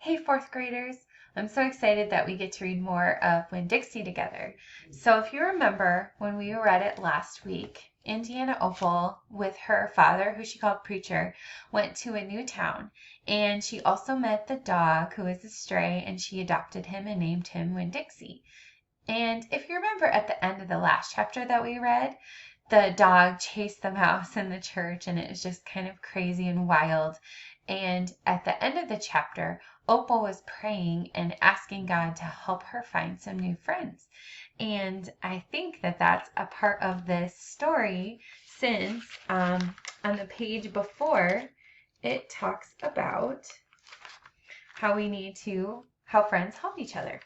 Hey, fourth graders. I'm so excited that we get to read more of Winn, Dixie together. So if you remember when we read it last week, Indiana Opal with her father, who she called Preacher, went to a new town. And she also met the dog who was a stray, and she adopted him and named him Winn Dixie. And if you remember at the end of the last chapter that we read, the dog chased the mouse in the church, and it was just kind of crazy and wild. And at the end of the chapter, Opal was praying and asking God to help her find some new friends. And I think that that's a part of this story, since on the page before, it talks about how friends help each other.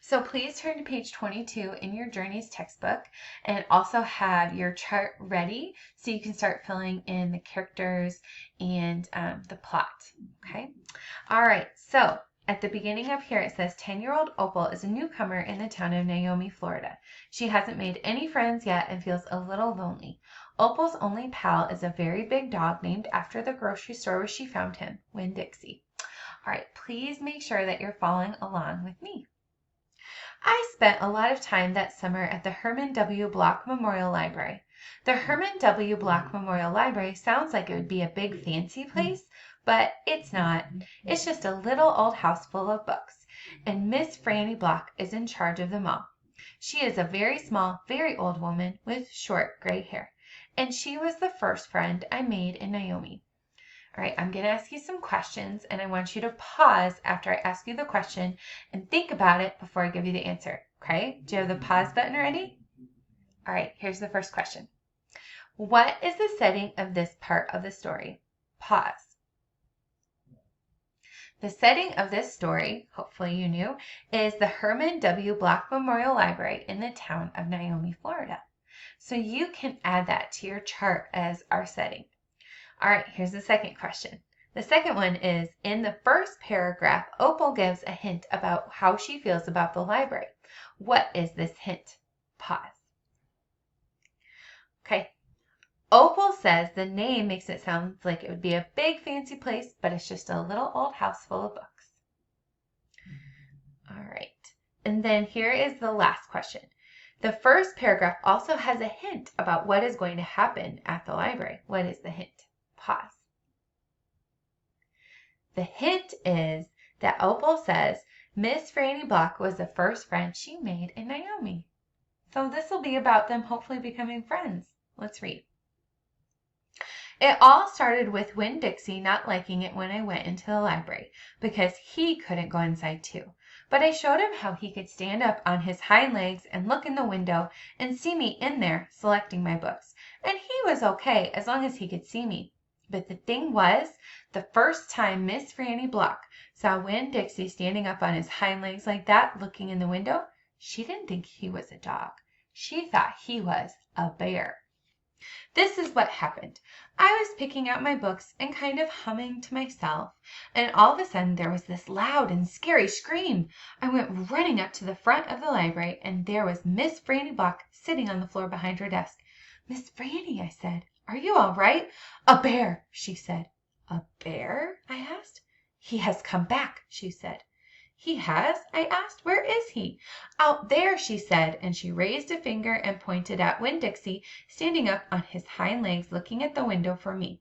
So please turn to page 22 in your Journeys textbook, and also have your chart ready so you can start filling in the characters and the plot. Okay? All right, so at the beginning of here it says 10-year-old Opal is a newcomer in the town of Naomi, Florida. She hasn't made any friends yet and feels a little lonely. Opal's only pal is a very big dog named after the grocery store where she found him, Winn Dixie. All right, please make sure that you're following along with me. I spent a lot of time that summer at the Herman W. Block Memorial Library. The Herman W. Block Memorial Library sounds like it would be a big fancy place, but it's not. It's just a little old house full of books, and Miss Franny Block is in charge of them all. She is a very small, very old woman with short gray hair, and she was the first friend I made in Naomi. All right, I'm going to ask you some questions, and I want you to pause after I ask you the question and think about it before I give you the answer. Okay? Do you have the pause button ready? All right, here's the first question. What is the setting of this part of the story? Pause. The setting of this story, hopefully you knew, is the Herman W. Block Memorial Library in the town of Naomi, Florida. So you can add that to your chart as our setting. All right, here's the second question. The second one is, in the first paragraph, Opal gives a hint about how she feels about the library. What is this hint? Pause. Okay. Opal says the name makes it sound like it would be a big fancy place, but it's just a little old house full of books. All right. And then here is the last question. The first paragraph also has a hint about what is going to happen at the library. What is the hint? Pause. The hint is that Opal says Miss Franny Block was the first friend she made in Naomi. So this will be about them hopefully becoming friends. Let's read. It all started with Winn Dixie not liking it when I went into the library, because he couldn't go inside too. But I showed him how he could stand up on his hind legs and look in the window and see me in there selecting my books. And he was okay as long as he could see me. But the thing was, the first time Miss Franny Block saw Winn Dixie standing up on his hind legs like that, looking in the window, she didn't think he was a dog. She thought he was a bear. This is what happened. I was picking out my books and kind of humming to myself, and all of a sudden there was this loud and scary scream. I went running up to the front of the library, and there was Miss Franny Block sitting on the floor behind her desk. "Miss Franny," I said, "are you all right?" "A bear," she said. "A bear?" I asked. "He has come back," she said. "He has?" I asked. "Where is he?" "Out there," she said, and she raised a finger and pointed at Winn Dixie, standing up on his hind legs looking at the window for me.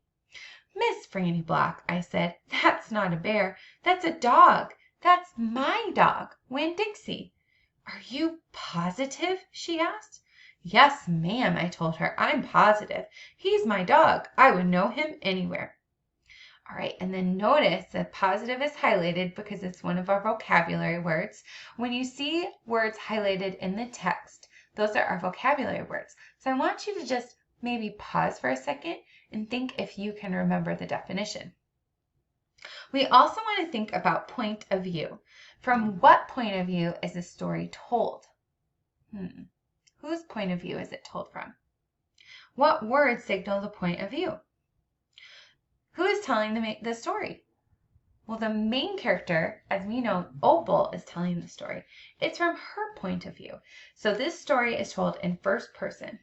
"Miss Franny Block," I said, "that's not a bear. That's a dog. That's my dog, Winn Dixie." "Are you positive?" she asked. "Yes, ma'am," I told her. "I'm positive. He's my dog. I would know him anywhere." All right, and then notice that positive is highlighted because it's one of our vocabulary words. When you see words highlighted in the text, those are our vocabulary words. So I want you to just maybe pause for a second and think if you can remember the definition. We also want to think about point of view. From what point of view is the story told? Whose point of view is it told from? What words signal the point of view? Who is telling the story? Well, the main character, as we know, Opal, is telling the story. It's from her point of view. So this story is told in first person.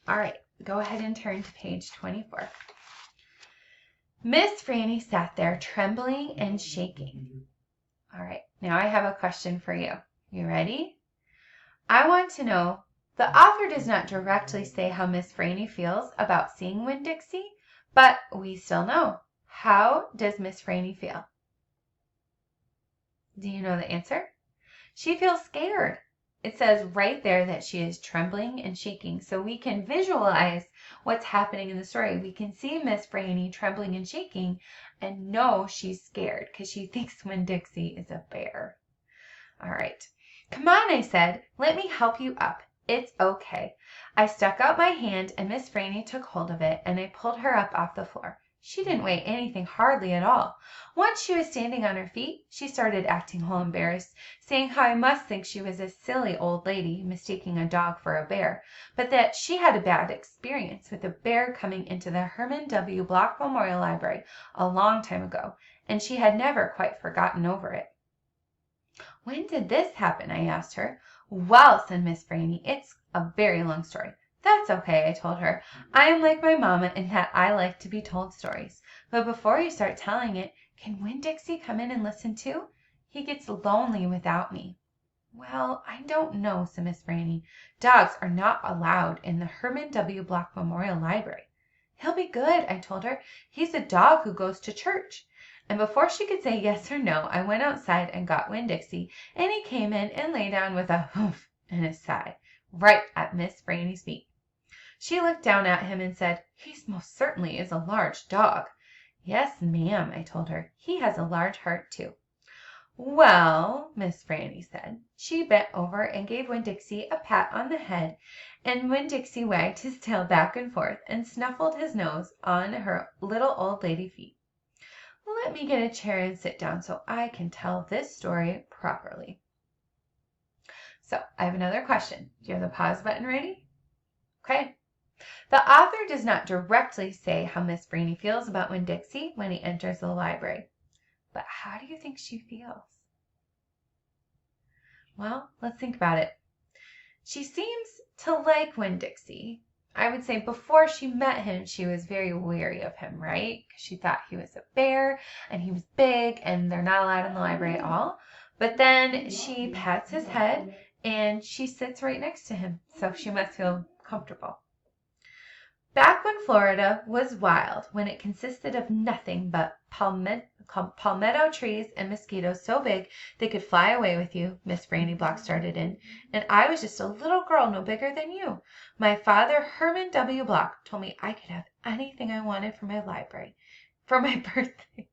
All right, go ahead and turn to page 24. Miss Franny sat there trembling and shaking. All right, now I have a question for you. You ready? I want to know, the author does not directly say how Miss Franny feels about seeing Winn-Dixie, but we still know. How does Miss Franny feel? Do you know the answer? She feels scared. It says right there that she is trembling and shaking, so we can visualize what's happening in the story. We can see Miss Franny trembling and shaking and know she's scared because she thinks Winn-Dixie is a bear. All right. Come on, I said. Let me help you up. It's okay. I stuck out my hand and Miss Franny took hold of it and I pulled her up off the floor. She didn't weigh anything hardly at all. Once she was standing on her feet, she started acting all embarrassed, saying how I must think she was a silly old lady mistaking a dog for a bear, but that she had a bad experience with a bear coming into the Herman W. Block Memorial Library a long time ago, and she had never quite forgotten over it. When did this happen? I asked her. Well, said Miss Franny, it's a very long story. That's okay, I told her. I am like my mamma in that I like to be told stories. But before you start telling it, can Winn-Dixie come in and listen too? He gets lonely without me. Well, I don't know, said Miss Franny. Dogs are not allowed in the Herman W. Block Memorial Library. He'll be good, I told her. He's a dog who goes to church. And before she could say yes or no, I went outside and got Winn-Dixie, and he came in and lay down with a humph and a sigh, right at Miss Franny's feet. She looked down at him and said, "He most certainly is a large dog." "Yes, ma'am," I told her. "He has a large heart, too." "Well," Miss Franny said. She bent over and gave Winn-Dixie a pat on the head, and Winn-Dixie wagged his tail back and forth and snuffled his nose on her little old lady feet. Let me get a chair and sit down so I can tell this story properly. So, I have another question. Do you have the pause button ready? Okay. The author does not directly say how Miss Franny feels about Winn-Dixie when he enters the library. But how do you think she feels? Well, let's think about it. She seems to like Winn-Dixie. I would say before she met him, she was very wary of him, right? Because she thought he was a bear and he was big and they're not allowed in the library at all. But then she pats his head and she sits right next to him, so she must feel comfortable. Back when Florida was wild, when it consisted of nothing but palmetto trees and mosquitoes so big they could fly away with you, Miss Franny Block started in, and I was just a little girl no bigger than you. My father, Herman W. Block, told me I could have anything I wanted for my library, for my birthday.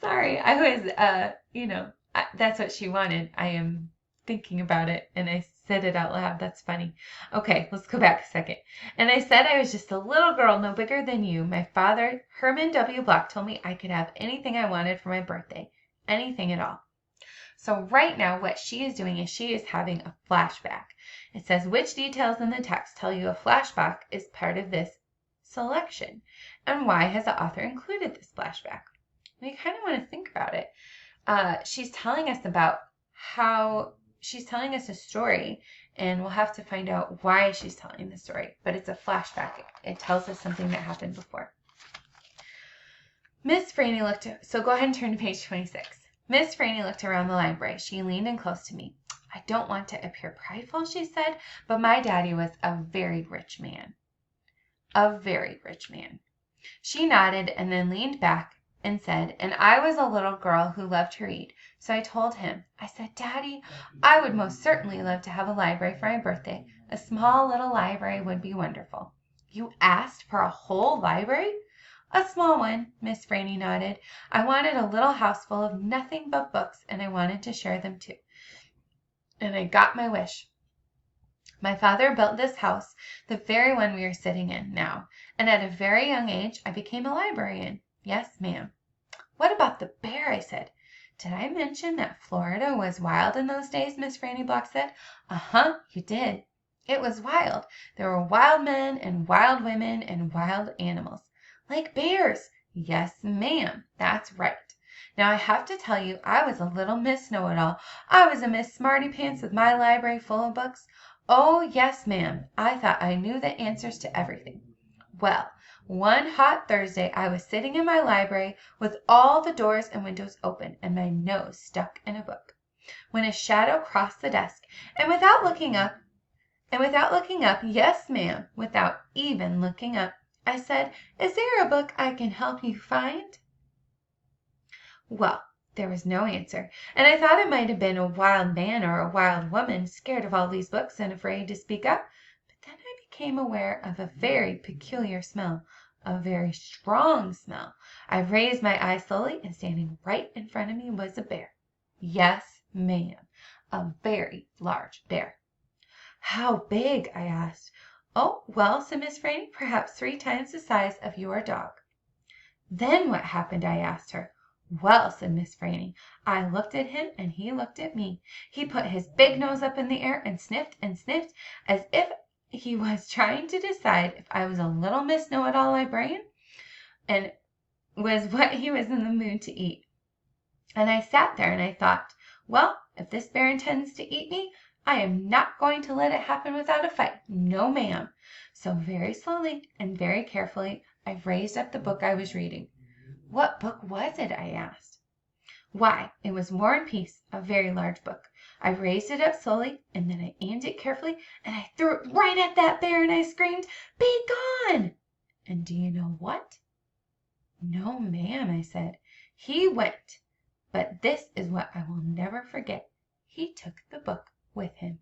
Sorry, I was, that's what she wanted. I am thinking about it and I said it out loud. That's funny. Okay, let's go back a second. And I said I was just a little girl no bigger than you. My father, Herman W. Block, told me I could have anything I wanted for my birthday. Anything at all. So right now what she is doing is she is having a flashback. It says, which details in the text tell you a flashback is part of this selection? And why has the author included this flashback? We kind of want to think about it. She's telling us about how she's telling us a story, and we'll have to find out why she's telling the story. But it's a flashback. It tells us something that happened before. Miss Franny so go ahead and turn to page 26. Miss Franny looked around the library. She leaned in close to me. I don't want to appear prideful, she said, but my daddy was a very rich man. A very rich man. She nodded and then leaned back and said, and I was a little girl who loved to read. So I told him, I said, Daddy, I would most certainly love to have a library for my birthday. A small little library would be wonderful. You asked for a whole library? A small one, Miss Franny nodded. I wanted a little house full of nothing but books, and I wanted to share them too. And I got my wish. My father built this house, the very one we are sitting in now, and at a very young age I became a librarian. Yes, ma'am. What about the bear? I said. Did I mention that Florida was wild in those days? Miss Franny Block said. Uh-huh, you did. It was wild. There were wild men and wild women and wild animals. Like bears. Yes, ma'am. That's right. Now I have to tell you, I was a little Miss Know-it-all. I was a Miss Smarty Pants with my library full of books. Oh, yes, ma'am. I thought I knew the answers to everything. Well, One hot Thursday I was sitting in my library with all the doors and windows open and my nose stuck in a book, when a shadow crossed the desk, and without looking up, yes, ma'am, without even looking up, I said, "Is there a book I can help you find?" Well, there was no answer, and I thought it might have been a wild man or a wild woman, scared of all these books and afraid to speak up. But then I became aware of a very peculiar smell, a very strong smell. I raised my eyes slowly, and standing right in front of me was a bear. Yes, ma'am, a very large bear. "How big?" I asked. "Oh, well," said Miss Franny, "perhaps 3 times the size of your dog." "Then what happened?" I asked her. "Well," said Miss Franny, "I looked at him and he looked at me. He put his big nose up in the air and sniffed as if he was trying to decide if I was a little Miss Know-it-all librarian and was what he was in the mood to eat. And I sat there and I thought, well, if this bear intends to eat me, I am not going to let it happen without a fight. No, ma'am." So very slowly and very carefully I raised up the book I was reading. "What book was it?" I asked. Why, it was War and Peace, a very large book. I raised it up slowly, and then I aimed it carefully, and I threw it right at that bear, and I screamed, "Be gone!" And do you know what? "No, ma'am," I said. "He went. But this is what I will never forget. He took the book with him."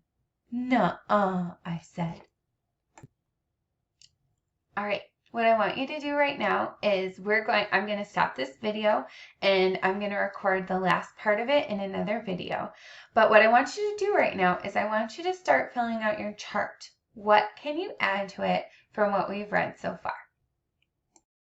"Nuh-uh," I said. All right. What I want you to do right now is I'm going to stop this video and I'm going to record the last part of it in another video. But what I want you to do right now is I want you to start filling out your chart. What can you add to it from what we've read so far?